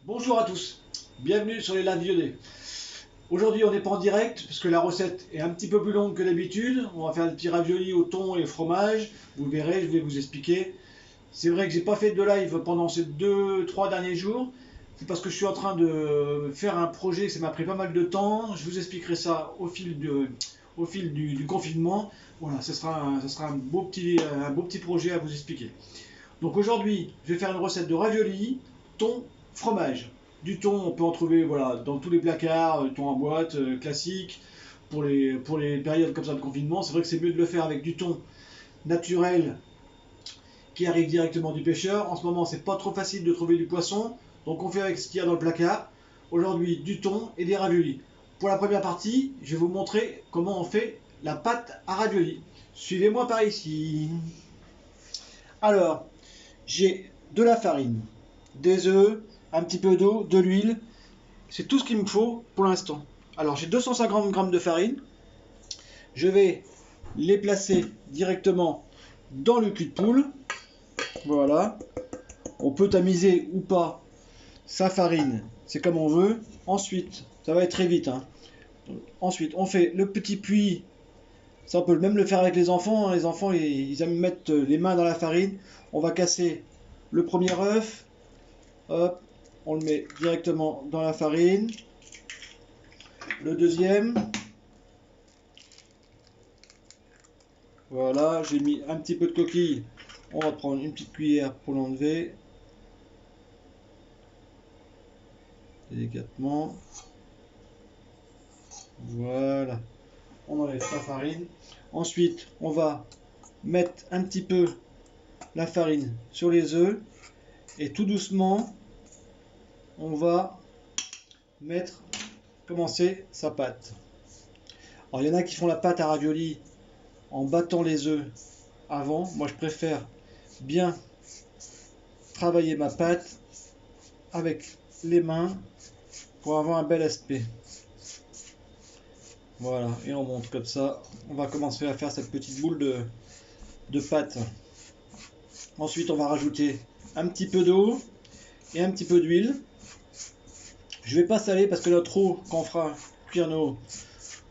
Bonjour à tous, bienvenue sur les lundis IED. Aujourd'hui on n'est pas en direct parce que la recette est un petit peu plus longue que d'habitude. On va faire des petits raviolis au thon et au fromage. Vous verrez, je vais vous expliquer. C'est vrai que j'ai pas fait de live pendant ces 2-3 derniers jours. C'est parce que je suis en train de faire un projet, ça m'a pris pas mal de temps. Je vous expliquerai ça au fil du confinement. Voilà, ce sera un beau petit projet à vous expliquer. Donc aujourd'hui, je vais faire une recette de raviolis, thon, fromage. Du thon, on peut en trouver voilà, dans tous les placards, thon en boîte, classique. Pour les périodes comme ça de confinement, c'est vrai que c'est mieux de le faire avec du thon naturel qui arrive directement du pêcheur. En ce moment, c'est pas trop facile de trouver du poisson, donc on fait avec ce qu'il y a dans le placard. Aujourd'hui, du thon et des raviolis. Pour la première partie, je vais vous montrer comment on fait la pâte à raviolis. Suivez-moi par ici. Alors, j'ai de la farine, des œufs, un petit peu d'eau, de l'huile. C'est tout ce qu'il me faut pour l'instant. Alors j'ai 250 grammes de farine. Je vais les placer directement dans le cul de poule. Voilà. On peut tamiser ou pas sa farine. C'est comme on veut. Ensuite, ça va être très vite. Ensuite, on fait le petit puits. Ça, on peut même le faire avec les enfants. Les enfants, ils aiment mettre les mains dans la farine. On va casser le premier œuf. Hop, on le met directement dans la farine. Le deuxième. Voilà, j'ai mis un petit peu de coquille. On va prendre une petite cuillère pour l'enlever. Délicatement. Voilà. On enlève la farine. Ensuite, on va mettre un petit peu la farine sur les œufs. Et tout doucement, on va commencer sa pâte. Alors, il y en a qui font la pâte à raviolis en battant les œufs avant. Moi, je préfère bien travailler ma pâte avec les mains pour avoir un bel aspect. Voilà, et on monte comme ça. On va commencer à faire cette petite boule de pâte. Ensuite, on va rajouter un petit peu d'eau et un petit peu d'huile. Je vais pas saler parce que notre eau, quand on fera cuire nos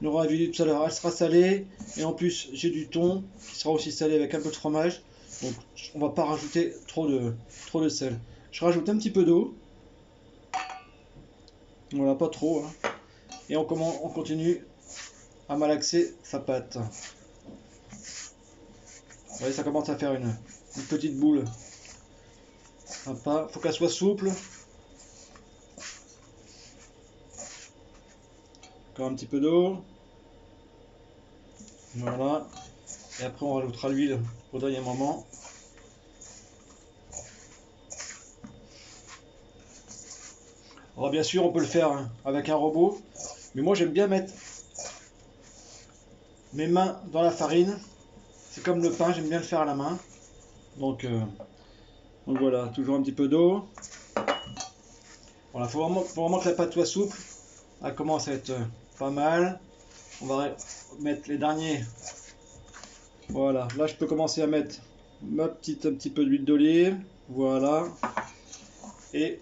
raviolis tout à l'heure, elle sera salée. Et en plus, j'ai du thon qui sera aussi salé avec un peu de fromage. Donc, on va pas rajouter trop de sel. Je rajoute un petit peu d'eau. Voilà, pas trop. Et on continue à malaxer sa pâte. Vous voyez, ça commence à faire une petite boule sympa. Faut qu'elle soit souple. Encore un petit peu d'eau. Voilà. Et après, on rajoutera l'huile au dernier moment. Alors, bien sûr, on peut le faire avec un robot. Mais moi, j'aime bien mettre mes mains dans la farine. C'est comme le pain, j'aime bien le faire à la main. Donc voilà, toujours un petit peu d'eau. Voilà, faut vraiment que la pâte soit souple. Elle commence à être pas mal. On va mettre les derniers. Voilà, là je peux commencer à mettre un petit peu d'huile d'olive. Voilà. Et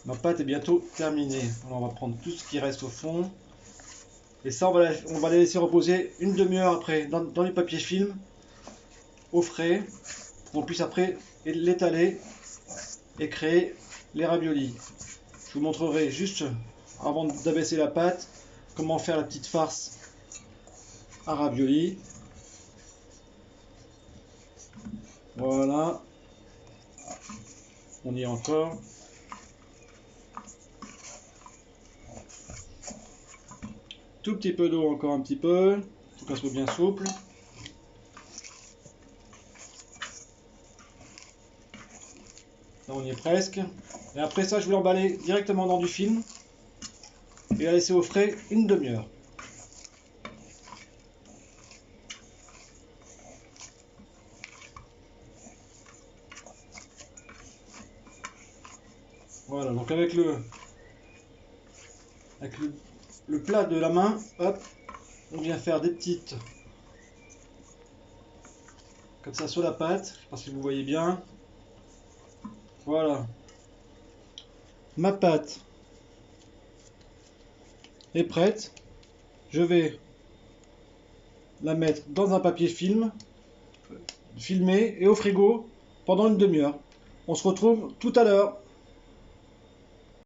ma pâte est bientôt terminée. Alors on va prendre tout ce qui reste au fond. Et ça, on va les laisser reposer une demi-heure après dans les papiers film au frais. Pour qu'on puisse après l'étaler et créer les raviolis. Je vous montrerai juste avant d'abaisser la pâte comment faire la petite farce à raviolis. Voilà. On y est encore. Tout petit peu d'eau encore un petit peu. Faut qu'elle soit bien souple. Là on y est presque. Et après ça je vais l'emballer directement dans du film. Et la laisser au frais une demi-heure. Voilà, donc avec le plat de la main, hop, on vient faire des petites comme ça sur la pâte, je sais pas si vous voyez bien. Voilà. Ma pâte est prête. Je vais la mettre dans un papier film, filmé et au frigo pendant une demi-heure. On se retrouve tout à l'heure.